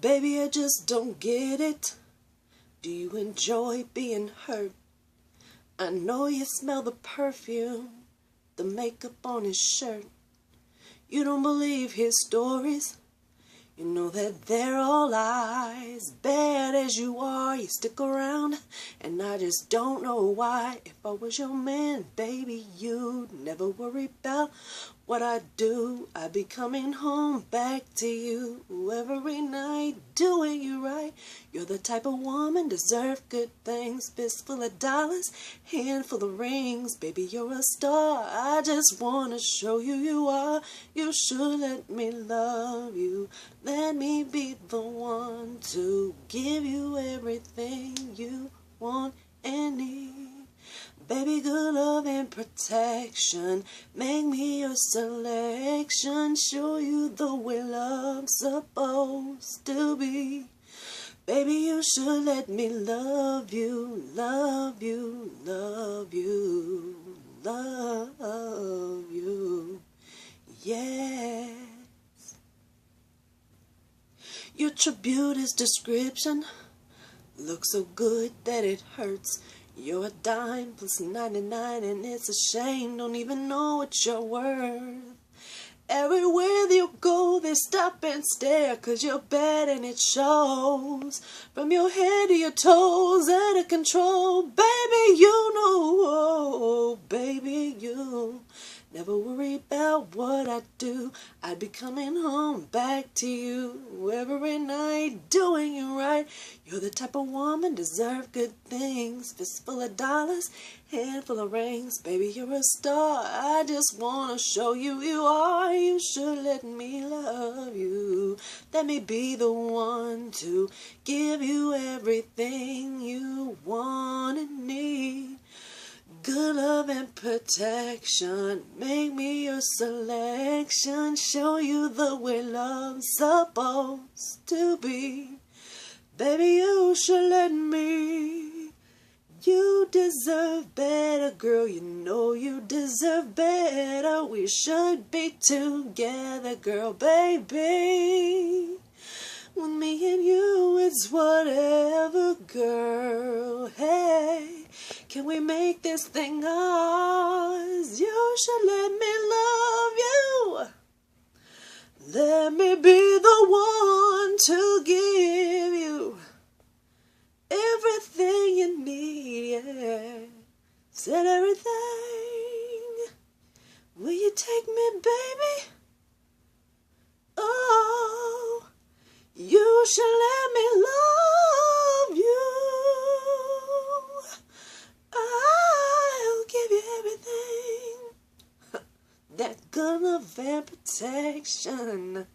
Baby, I just don't get it. Do you enjoy being hurt? I know you smell the perfume, the makeup on his shirt. You don't believe his stories. You know that they're all lies. Bad as you are, you stick around, and I just don't know why. If I was your man, baby, you'd never worry about what I do. I'd be coming home back to you every night, doing you right. You're the type of woman deserve good things. Fist full of dollars, handful of rings. Baby, you're a star. I just wanna show you you are. You should let me love you. Let me be the one to give you everything you want and need. Baby, good love and protection. Make me your selection. Show you the way love's supposed to be. Baby, you should let me love you, love you, love you, love you. Yeah. Your true beauty's description looks so good that it hurts. You're a dime plus 99 and it's a shame, don't even know what you're worth. Everywhere you go they stop and stare, 'cause you're bad and it shows. From your head to your toes, out of control. Baby, you know, baby, you never worry about what I do. I'd be coming home back to you every night, doing you right. You're the type of woman deserve good things. Fistful of dollars, handful of rings. Baby, you're a star. I just wanna show you you are. You should let me love you. Let me be the one to give you everything you want and need. Good love and protection, make me your selection. Show you the way love's supposed to be. Baby, you should let me. You deserve better, girl, you know you deserve better. We should be together, girl, baby. With me and you, it's whatever, girl, hey. Can we make this thing ours? You should let me love you. Let me be the one to give you everything you need, yeah. Said everything. Will you take me, baby? Oh, you should let me love you. I'll give you everything. That good love and protection.